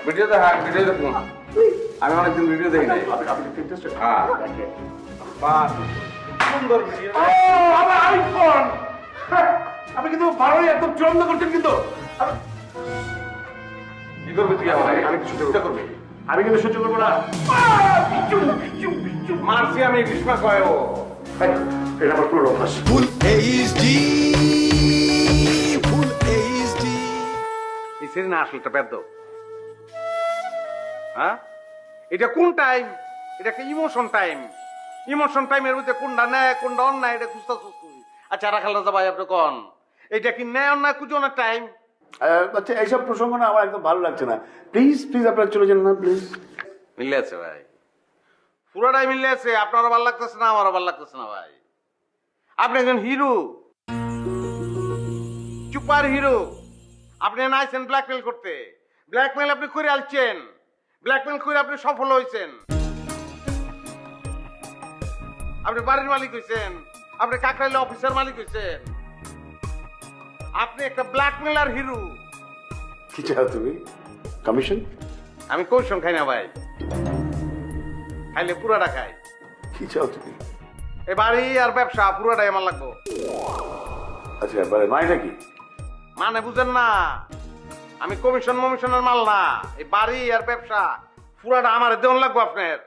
ভিডিওতে হ্যাঁ ভিডিও দেখুন। আমি অনেকদিন ভিডিও দেখি নাই। হ্যাঁ বাহ সুন্দর ভিডিও। আমার আইফোন আপনি কিন্তু ভালোই একদম চূড়ান্ত করছেন কিন্তু কি করবে তুই আমার? আমি কিছু চেষ্টা করবি? আমি কিন্তু সহ্য করবো না মারছি আমি গ্রীষ্মা কয় ও এটা আমার পুরো অভ্যাস ফুল এইচডি ফুল এইচডি এই সেরি না আসলটা বেদ্য। হ্যাঁ এটা কোন টাইম? এটা একটা ইমোশন টাইম। ইমোশন টাইমের মধ্যে কোনটা ন্যায় কোনটা অন্যায় এটা খুঁজতেছিস তুই। আচ্ছা রাখাল রাজা ভাই আপনি কন এটা কি ন্যায় অন্যায় কুজনের টাইম? আচ্ছা এইসব প্রসঙ্গ না আমার একদম ভালো লাগছে না প্লিজ প্লিজ আপনারা চলে যান না প্লিজ মিলে আছে ভাই, পুরোটাই মিলে আছে। আপনারও ভালো লাগতেছে না, আমারও ভালো লাগতেছে না ভাই। আপনি একজন হিরো, সুপার হিরো। আপনি নাইছেন ব্ল্যাকমেল করতে। ব্ল্যাকমেল আপনি করে আলছেন, ব্ল্যাকমেল করে আপনি সফল হয়েছেন। আপনি বাড়ির মালিক হয়েছেন, আপনি কাকরাইলে অফিসের মালিক হয়েছেন। আপনি একটা ব্ল্যাকমেলার হিরো। কি চাও তুমি কমিশন আমি কৌশল খাই না ভাই, খাইলে পুরাটা খাই। কি চাও তুমি এই বাড়ি আর ব্যবসা পুরোটাই আমার লাগবো। আচ্ছা এবারে মাইটা কি মানে বুঝেন না, আমি কমিশন মমিশনের মাল না। এই বাড়ি আর ব্যবসা পুরাটা আমার দেওয়ান লাগবো আপনার।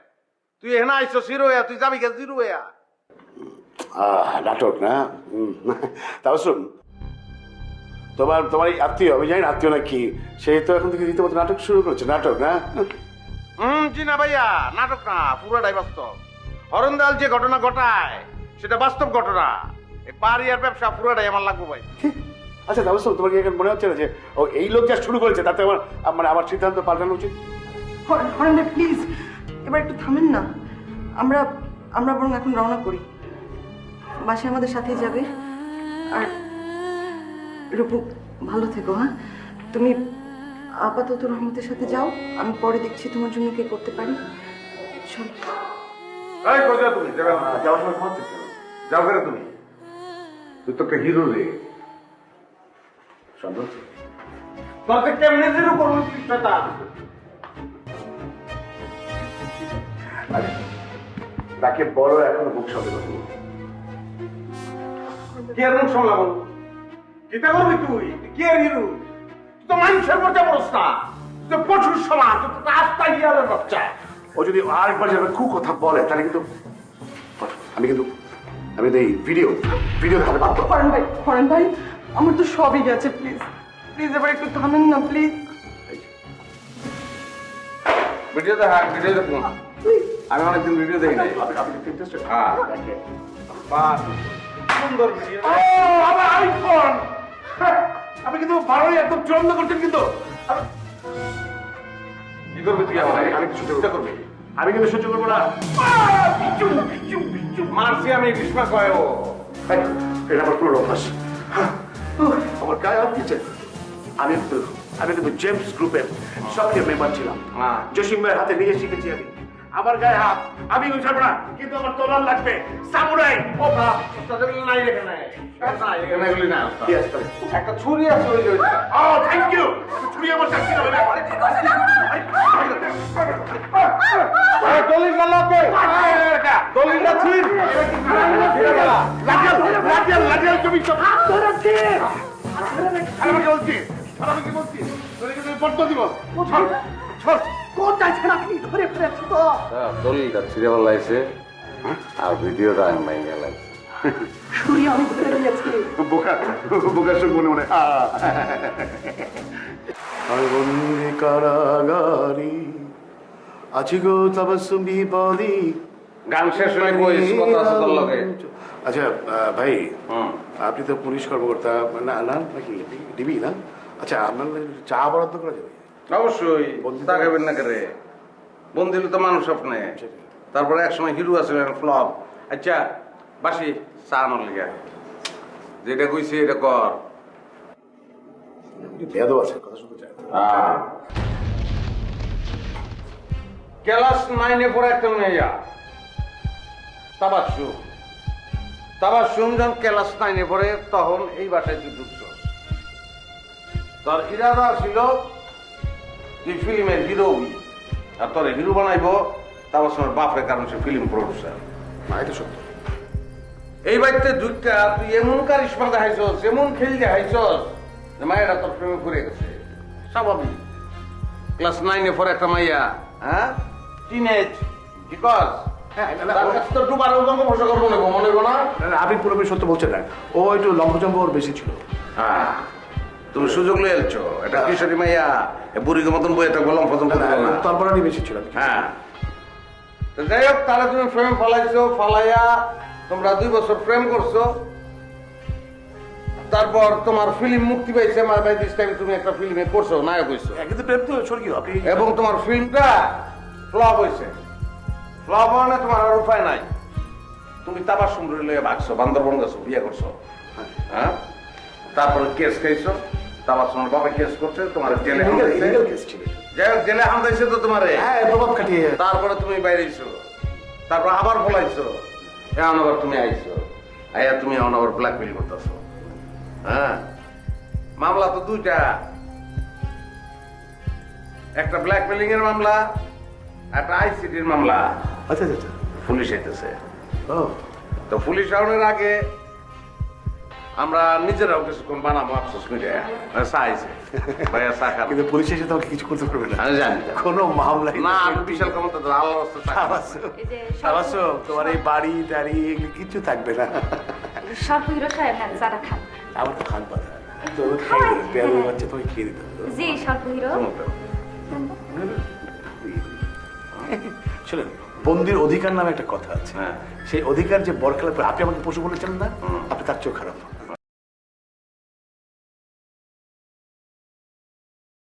তুই এখানে আইসো জিরো হইয়া, তুই যাবি গে জিরো হইয়া। নাটক না তাও শুন তোমার তোমার এই আত্মীয় আমি জানি না আত্মীয় না কি সেই তো এখন থেকে রীতিমতো নাটক শুরু করেছে নাটক না জি না ভাইয়া, নাটক না, পুরোটাই বাস্তব। হরণদাল যে ঘটনা ঘটায় সেটা বাস্তব ঘটনা। এই বাড়ি আর ব্যবসা পুরোটাই আমার লাগবো ভাই। আচ্ছা তাও শুন তোমার কি এখন মনে হচ্ছে না যে ও এই লোক যা শুরু করেছে তাতে আমার মানে আমার সিদ্ধান্ত পাল্টানো উচিত হরেন ভাই প্লিজ এবার একটু থামেন না। আমরা আমরা বরং এখন রওনা করি, বাসে আমাদের সাথেই যাবে। আর রূপু ভালো থেকো। হ্যাঁ তুমি আপাতত রহমতের সাথে যাও, আমি পরে দেখছি তোমার জন্য কে করতে পারি। চল। এই কই যাও তুমি? যাবে না, যাওয়ার সময় খাওয়াচ্ছে কেন যাও করে তুমি। তুই তো একটা হিরো রে। সন্দেহ তোর তো কেমনে জিরো করবো চেষ্টাটা? তাকে বড় এখনো বুক সন্দেহ কি আর মুখ সামলাবো? কিতা করবি তুই? কি আর হিরো? তুই তো মানুষের মধ্যে পড়স না, তুই তো পশুর সমান, তুই তো রাস্তা গিয়ারের বাচ্চা। ও যদি আরেকবার যাবে খুব কথা বলে তাহলে কিন্তু আমি কিন্তু এই ভিডিও দেখাতে বাধ্য হরেন ভাই আমার তো সবই গেছে, প্লিজ প্লিজ এবার একটু থামেন না প্লিজ। ভিডিওতে হ্যাঁ ভিডিও দেখুন। আমি অনেকদিন ভিডিও দেখি নাই। আপনি ইন্টারেস্টেড হ্যাঁ বাহ সুন্দর ভিডিও। আমার আইফোন আপনি কিন্তু ভালোই একদম চূড়ান্ত করছেন কিন্তু কি করবি তুই আমার? আমি কিছু চেষ্টা করবি? আমি কিন্তু সহ্য করবো না মারছি আমি গ্রীষ্মা কয় ও এটা আমার পুরো অভ্যাস আমার গায়ে হাত দিচ্ছে আমি কিন্তু জেমস গ্রুপের সক্রিয় মেম্বার ছিলাম হ্যাঁ। জসিম ভাইয়ের হাতে নিয়ে শিখেছি আমি আমার গায়ে হাত আমি ছাড়বো না কিন্তু আমার তোলার লাগবে সামুরাই ও বাপ তাদের নাই এখানে নাই এখানে এগুলি না। কি আসতে একটা ছুরি আছে ওই যে ওইটা। ও থ্যাংক ইউ ছুরি আমার চাকরি হবে দলিলটা লাগে দলিলটা ছিড় লাগিয়াল তুমি সব আমাকে বলছি আমি বলছি তুমি বড্ড দিব কোথায় ছেড়ে আপনি ধরে ফেলেছি তো দলিলটা ছিঁড়ে বলাইছে আর ভিডিওটা আমি ভাঙে লাগছে। ছুরি আমি ধরে নিয়েছি। বোকার সঙ্গে মনে মনে আমি বন্দি কারাগারি আছি গো তাবাসুম বিপদি গান শেষ হলে কইস কথা আছে তোর লগে। আচ্ছা ভাই আপনি তো পুলিশ কর্মকর্তা না না নাকি ডিবি না আচ্ছা আপনার চা বরাদ্দ করা যাবে অবশ্যই বন্দি তা খাবেন না করে বন্দি হলে তো মানুষ আপনি। তারপরে একসময় হিরো আসলেন ফ্লপ। আচ্ছা বাসি চা আমার লিগা যেটা কইছি এটা কর। বেদও আছে কথা শুনতে চাই ক্লাস 9-এ পড়ে একটা মেয়া তাবাসুম যখন ক্লাস 9-এ পড়ে তখন এই বাসায় তুই ঢুকছ। তোর ইরাদা ছিল তুই ফিল্মের হিরো হবি আর তোর হিরো বানাইবো তারপর সময় বাপের কারণ সে ফিল্ম প্রডিউসার। না এটা সত্য। এই বাড়িতে দুইটা তুই এমন কারিশমা দেখাইছস, এমন খেল দেখাইছস যে মায়েরা তোর প্রেমে পড়ে গেছে। স্বাভাবিক, ক্লাস 9-এ পড়ে একটা মাইয়া, হ্যাঁ, টিনেজ, বিকজ হ্যাঁ তার কাছে তো ডুবার বঙ্গোপসাগর করবো না, মনে করবো না। আপনি পুরোপুরি সত্য বলছেন না, ও একটু লম্বজম্ব ওর বেশি ছিল। হ্যাঁ, তুমি সুযোগ লিয়ে এলছো, এটা কিশোরী মাইয়া বুড়িকে মতন বই একটা গোলাম পছন্দ করবো না। তরপরানি বেশি ছিল। হ্যাঁ, তো যাই হোক, তাহলে তুমি প্রেম ফালাইছো, ফালাইয়া তোমরা 2 বছর প্রেম করছো, তারপর তোমার ফিল্ম মুক্তি পাইছে, আমার বাই দিস টাইম তুমি একটা ফিল্মে করছো, নায়ক হইছো, কিন্তু প্রেম তো স্বর্গীয়। আপনি এবং তোমার ফিল্মটা ফ্লপ হয়েছে। ফ্লপ হওয়া না, তোমার আর উপায় নাই, তুমি তাবার সুন্দরী লইয়া ভাগছো, বান্দরবন গেছো, বিয়ে করছো, হ্যাঁ, তারপরে কেস খাইছো, তাবার সময় বাবা কেস করছে, তোমার জেলে হামদাইছে। illegal case ছিল। যাই হোক, জেলে হামদাইছে তো তোমারে, হ্যাঁ প্রভাব খাটিয়ে। তারপরে তুমি বাইরেছো, তারপর আবার ফলাইছো, এখন আবার তুমি আইছো, আইয়া তুমি এখন আবার ব্ল্যাকমেল করতেছো। হ্যাঁ, মামলা তো 2টা, একটা ব্ল্যাকমেলিং এর মামলা, একটা আইসিডির মামলা। আচ্ছা আচ্ছা। পুলিশ আইতেছে, ও তো পুলিশ আউনের আগে আমরা নিজেরাও কিছুক্ষণ বানাবো আফসোস মিডিয়া চাইছে ভাইয়া চা খান। কিন্তু পুলিশ এসে তোমাকে কিছু করতে পারবে না। আমি জানি না। কোনো মামলা না, আমি বিশাল ক্ষমতা তো আল্লাহর রাস্তা চা খাবো। সাবাসো, তোমার এই বাড়ি টাড়ি এগুলি কিছু থাকবে না। সর্প হিরো সাহেব, হ্যাঁ, চাটা খান। আমার তো হাত বাঁধা, তো খাই বেরো বাচ্চা তোমাকে খেয়ে দিতে হবে। জি সর্প হিরো। শোনেন, বন্দির অধিকার নামে একটা কথা আছে, হ্যাঁ। সেই অধিকার যে বরখেলাপ, আপনি আমাকে পশু বলেছিলেন না, আপনি তার চেয়েও খারাপ।